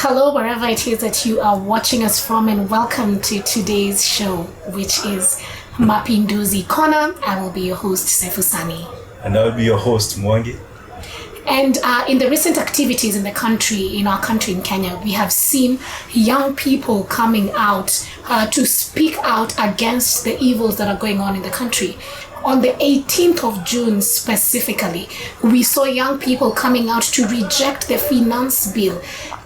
Hello, wherever it is that you are watching us from, and welcome to today's show, which is Mapinduzi Corner. I will be your host, Seffu Sani. And I will be your host, Mwangi. And in the recent activities in our country in Kenya, we have seen young people coming out to speak out against the evils that are going on in the country. On the 18th of June specifically, we saw young people coming out to reject the Finance Bill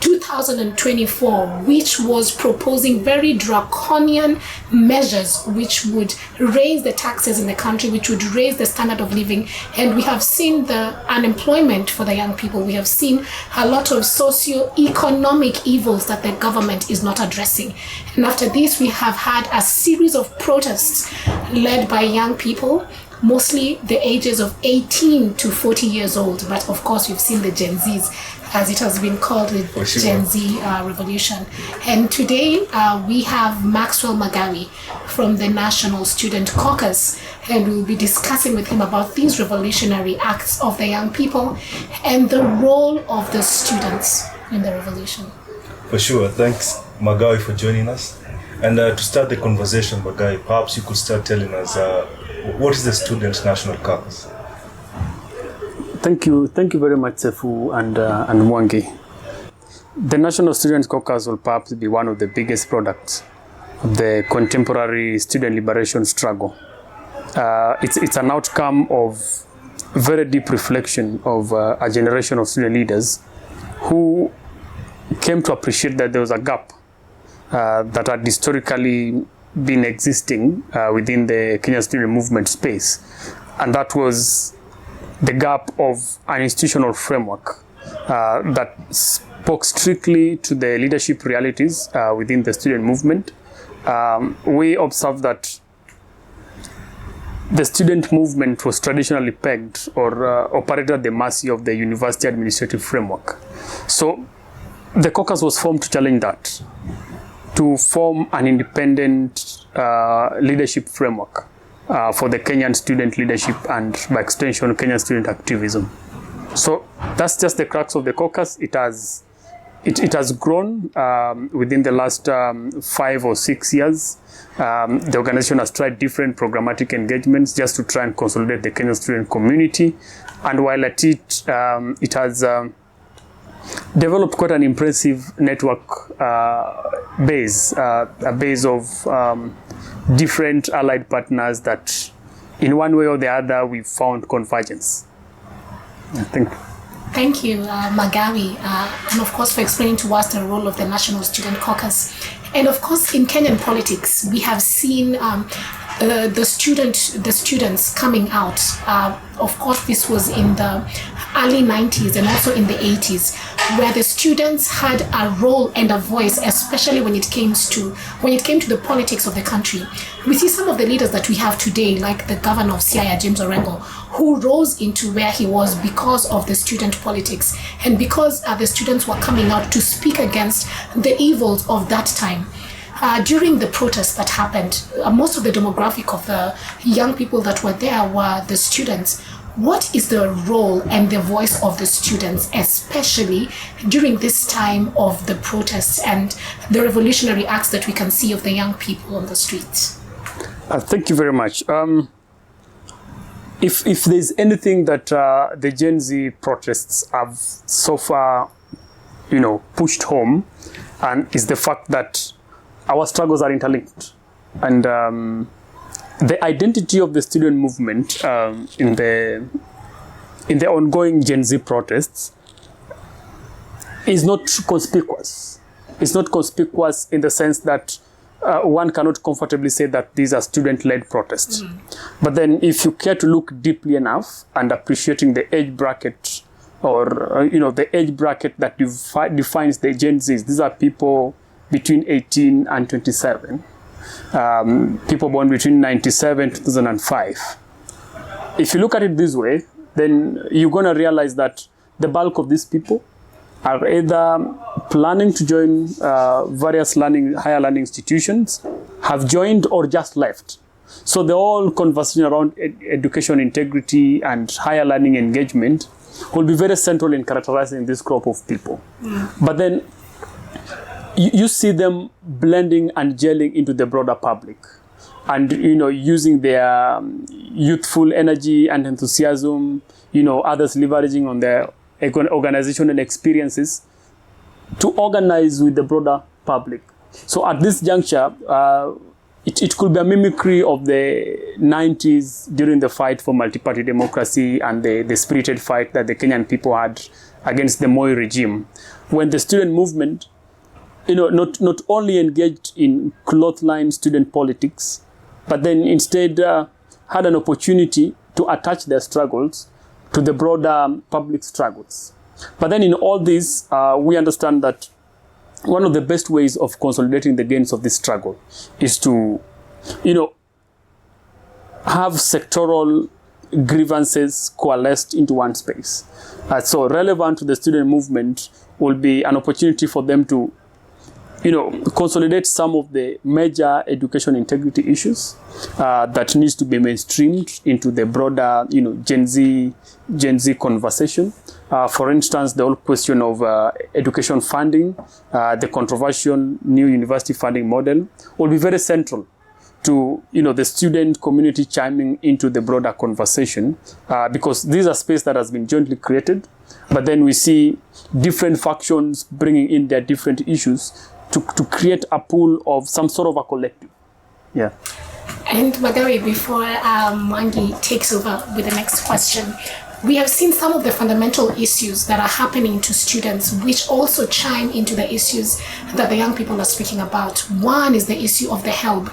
2024, which was proposing very draconian measures which would raise the taxes in the country, which would raise the standard of living. And we have seen the unemployment for the young people. We have seen a lot of socio-economic evils that the government is not addressing. And after this, we have had a series of protests led by young people, mostly the ages of 18 to 40 years old. But of course, we've seen the Gen Zs, as it has been called, the Gen Z revolution. And today we have Maxwell Magawi from the National Students Caucus, and we'll be discussing with him about these revolutionary acts of the young people and the role of the students in the revolution. For sure. Thanks, Magawi, for joining us. And to start the conversation, Magawi, perhaps you could start telling us what is the Students National Caucus? Thank you very much, Seffu and Mwangi. The National Students Caucus will perhaps be one of the biggest products of the contemporary student liberation struggle. It's an outcome of very deep reflection of a generation of student leaders who came to appreciate that there was a gap that had historically been existing within the Kenyan student movement space, and that was the gap of an institutional framework that spoke strictly to the leadership realities within the student movement. We observed that the student movement was traditionally pegged or operated at the mercy of the university administrative framework. So the caucus was formed to challenge that, to form an independent leadership framework for the Kenyan student leadership and, by extension, Kenyan student activism. So that's just the crux of the caucus. It has grown within the last 5 or 6 years. The organization has tried different programmatic engagements just to try and consolidate the Kenyan student community. And while at it has developed quite an impressive network base, a base of different allied partners that in one way or the other we've found convergence. Thank you, Magawi, and of course for explaining to us the role of the National Student Caucus. And of course in Kenyan politics, we have seen the students coming out. Of course, this was in the early 90s and also in the 80s, where the students had a role and a voice, especially when it came to the politics of the country. We see some of the leaders that we have today, like the governor of Siaya, James Orengo, who rose into where he was because of the student politics and because the students were coming out to speak against the evils of that time. During the protests that happened, most of the demographic of the young people that were there were the students. What is the role and the voice of the students, especially during this time of the protests and the revolutionary acts that we can see of the young people on the streets? Thank you very much. If there's anything that the Gen Z protests have so far, pushed home, and is the fact that our struggles are interlinked, and the identity of the student movement in the ongoing Gen Z protests is not conspicuous. It's not conspicuous in the sense that one cannot comfortably say that these are student-led protests. But then, if you care to look deeply enough and appreciating the age bracket, or the age bracket that defines the Gen Zs, these are people between 18 and 27. People born between 97 and 2005. If you look at it this way, then you're going to realize that the bulk of these people are either planning to join various higher learning institutions, have joined, or just left. So the whole conversation around education integrity and higher learning engagement will be very central in characterizing this crop of people. But then you see them blending and gelling into the broader public, and using their youthful energy and enthusiasm, others leveraging on their organizational experiences to organize with the broader public. So at this juncture, it could be a mimicry of the 90s during the fight for multi-party democracy and the spirited fight that the Kenyan people had against the Moi regime, when the student movement, not only engaged in clothline student politics, but then instead had an opportunity to attach their struggles to the broader public struggles. But then in all this, we understand that one of the best ways of consolidating the gains of this struggle is to, have sectoral grievances coalesced into one space. So relevant to the student movement will be an opportunity for them to, consolidate some of the major education integrity issues that needs to be mainstreamed into the broader, Gen Z conversation. For instance, the whole question of education funding, the controversial new university funding model will be very central to the student community chiming into the broader conversation, because these are space that has been jointly created, but then we see different factions bringing in their different issues to create a pool of some sort of a collective. Yeah. And Magawi, before Mwangi takes over with the next question, we have seen some of the fundamental issues that are happening to students, which also chime into the issues that the young people are speaking about. One is the issue of the help,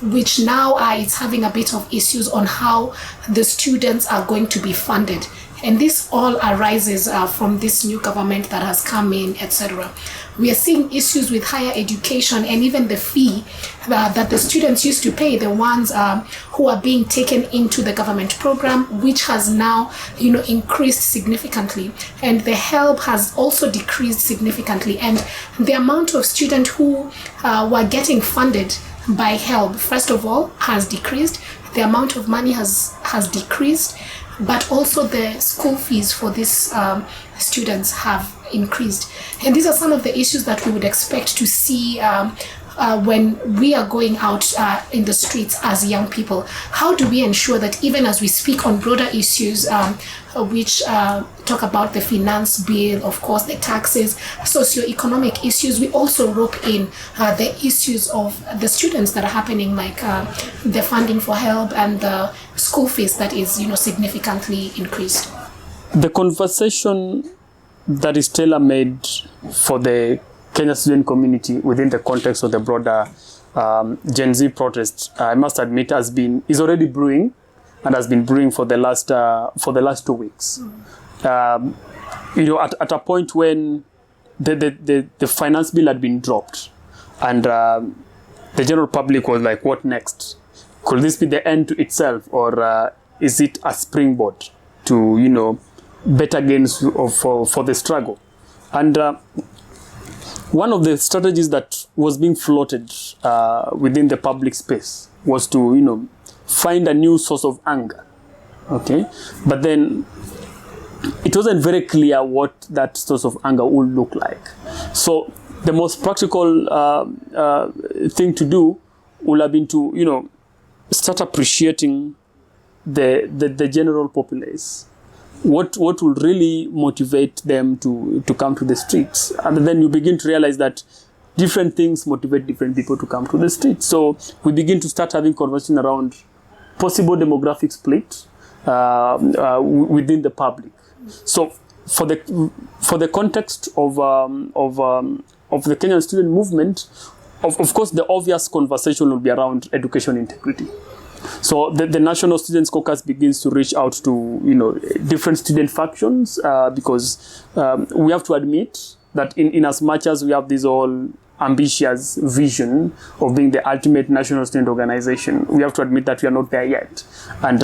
which now it's having a bit of issues on how the students are going to be funded. And this all arises from this new government that has come in, etc. We are seeing issues with higher education and even the fee that the students used to pay, the ones who are being taken into the government program, which has now, increased significantly. And the help has also decreased significantly. And the amount of students who were getting funded by help, first of all, has decreased. The amount of money has decreased, but also the school fees for these students have increased. And these are some of the issues that we would expect to see when we are going out in the streets as young people. How do we ensure that even as we speak on broader issues, which talk about the finance bill, of course, the taxes, socioeconomic issues, we also rope in the issues of the students that are happening, like the funding for help and the school fees that is, significantly increased? The conversation that is tailor-made for the Kenya student community within the context of the broader GenZ Protest, I must admit, is already brewing, and has been brewing for the last 2 weeks. At a point when the finance bill had been dropped, and the general public was like, "What next? Could this be the end to itself, or is it a springboard to better gains for the struggle?" And one of the strategies that was being floated within the public space was to, find a new source of anger. Okay, but then it wasn't very clear what that source of anger would look like. So the most practical thing to do would have been to, start appreciating the general populace. What will really motivate them to come to the streets? And then you begin to realize that different things motivate different people to come to the streets. So we begin to start having conversation around possible demographic split within the public. So for the context of the Kenyan student movement, of course, the obvious conversation will be around education integrity. So the National Students Caucus begins to reach out to different student factions because we have to admit that in as much as we have this all ambitious vision of being the ultimate national student organization, we have to admit that we are not there yet. And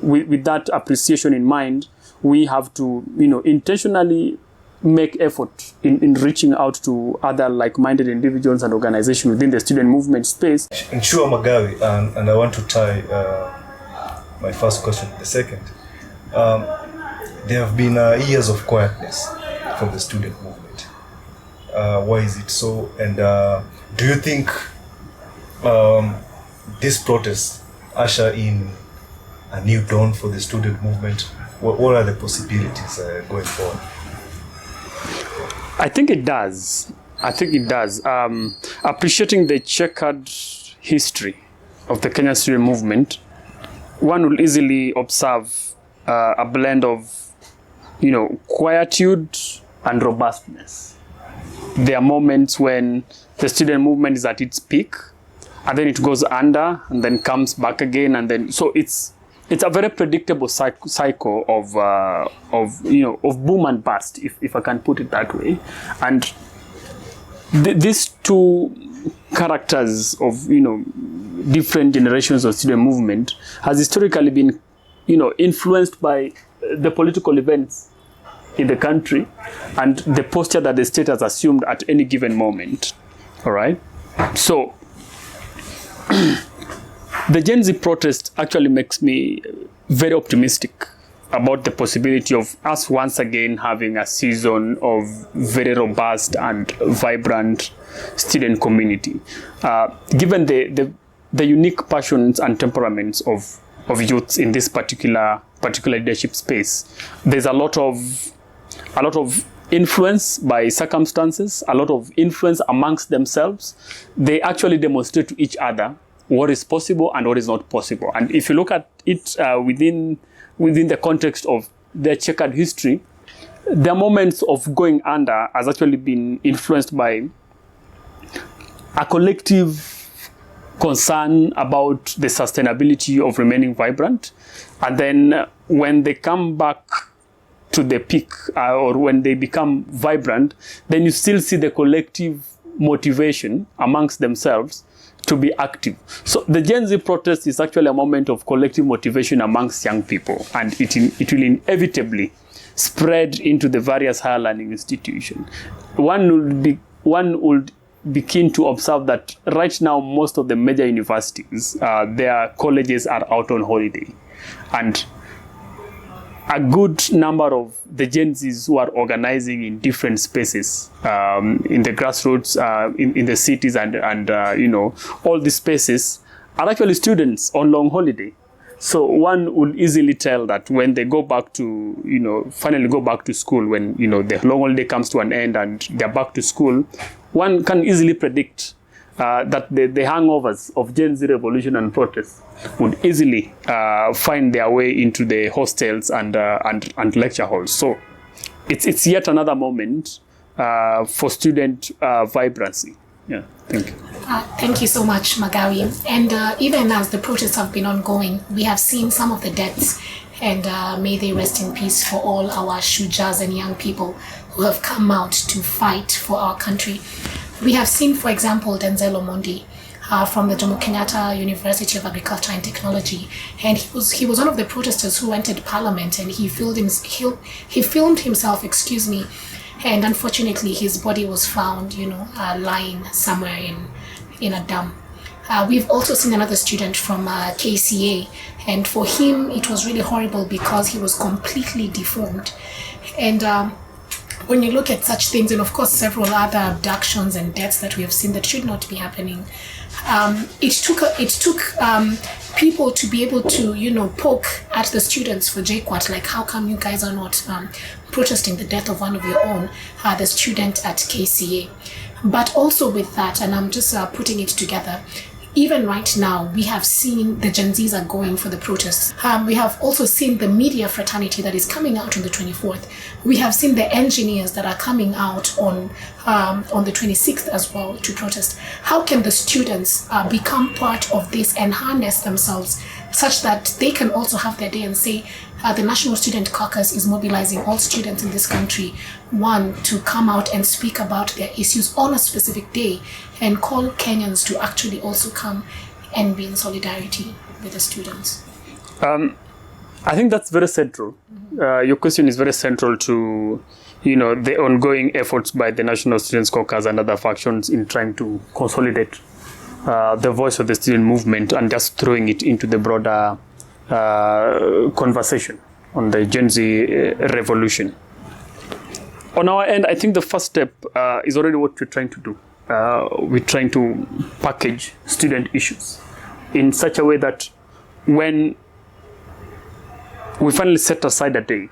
with that appreciation in mind, we have to intentionally make effort in reaching out to other like-minded individuals and organizations within the student movement space. And sure, Magawi, and I want to tie my first question to the second. There have been years of quietness from the student movement. Why is it so? And do you think this protest usher in a new dawn for the student movement? What are the possibilities going forward? I think it does. Appreciating the checkered history of the Kenya student movement, one will easily observe a blend of, quietude and robustness. There are moments when the student movement is at its peak, and then it goes under, and then comes back again, and then so it's a very predictable cycle of boom and bust, if I can put it that way. And these two characters of different generations of student movement has historically been influenced by the political events in the country and the posture that the state has assumed at any given moment. All right, so the GenZ protest actually makes me very optimistic about the possibility of us once again having a season of very robust and vibrant student community. Given the unique passions and temperaments of youths in this particular leadership space, there's a lot of influence by circumstances, a lot of influence amongst themselves. They actually demonstrate to each other what is possible and what is not possible. And if you look at it within the context of their checkered history, their moments of going under has actually been influenced by a collective concern about the sustainability of remaining vibrant. And then when they come back to the peak or when they become vibrant, then you still see the collective motivation amongst themselves to be active. So the GenZ protest is actually a moment of collective motivation amongst young people, and it will inevitably spread into the various higher learning institutions. One would be keen to observe that right now most of the major universities, their colleges are out on holiday, and a good number of the Gen Zs who are organizing in different spaces, in the grassroots, in the cities, and all these spaces are actually students on long holiday. So one will easily tell that when they go back to, finally go back to school, when, the long holiday comes to an end and they're back to school, one can easily predict that the hangovers of Gen Z revolution and protest would easily find their way into the hostels and lecture halls. So it's yet another moment for student vibrancy. Yeah, thank you. Thank you so much, Magawi. And even as the protests have been ongoing, we have seen some of the deaths, and may they rest in peace for all our shujas and young people who have come out to fight for our country. We have seen, for example, Denzel Omondi from the Jomo Kenyatta University of Agriculture and Technology, and he was one of the protesters who entered Parliament, and he filmed himself, and unfortunately his body was found, lying somewhere in a dump. We've also seen another student from KCA, and for him it was really horrible because he was completely deformed. And when you look at such things, and of course several other abductions and deaths that we have seen that should not be happening, it took people to be able to poke at the students for JKUAT, like, how come you guys are not protesting the death of one of your own, the student at KCA. But also with that, and I'm just putting it together, even right now, we have seen the Gen Zs are going for the protests. We have also seen the media fraternity that is coming out on the 24th. We have seen the engineers that are coming out on the 26th as well to protest. How can the students become part of this and harness themselves such that they can also have their day and say, the National Student Caucus is mobilizing all students in this country, to come out and speak about their issues on a specific day, and call Kenyans to actually also come and be in solidarity with the students? I think that's very central. Your question is very central to, the ongoing efforts by the National Students Caucus and other factions in trying to consolidate the voice of the student movement and just throwing it into the broader conversation on the Gen Z revolution. On our end, I think the first step is already what we're trying to do. We're trying to package student issues in such a way that when we finally set aside a day,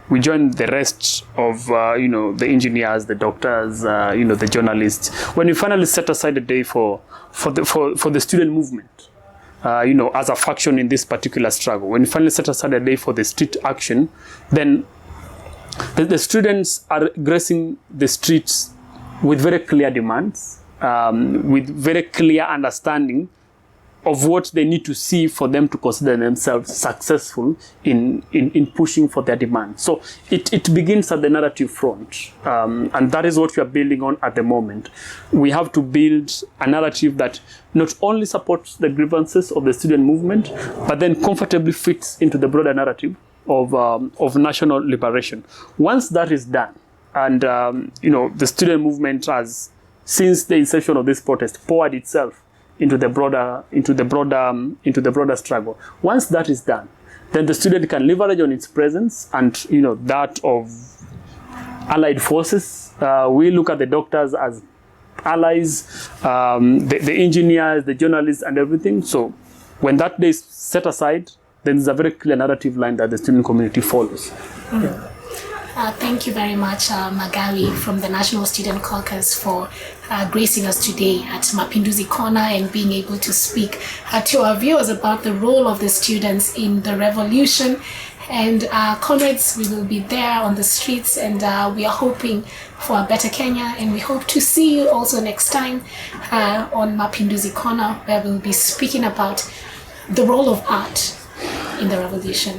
we join the rest of the engineers, the doctors, the journalists. When we finally set aside a day for the student movement, as a faction in this particular struggle, when we finally set aside a day for the street action, then the students are gracing the streets with very clear demands, with very clear understanding of what they need to see for them to consider themselves successful in pushing for their demands. So it begins at the narrative front, and that is what we are building on at the moment. We have to build a narrative that not only supports the grievances of the student movement, but then comfortably fits into the broader narrative of national liberation. Once that is done, and the student movement has, since the inception of this protest, poured itself into the broader struggle. Once that is done, then the student can leverage on its presence and that of allied forces. We look at the doctors as allies, the engineers, the journalists, and everything. So when that day is set aside, then there's a very clear narrative line that the student community follows. Thank you very much, Magawi from the National Student Caucus, for gracing us today at Mapinduzi Corner and being able to speak to our viewers about the role of the students in the revolution. And comrades, we will be there on the streets, and we are hoping for a better Kenya, and we hope to see you also next time on Mapinduzi Corner, where we'll be speaking about the role of art in the revolution.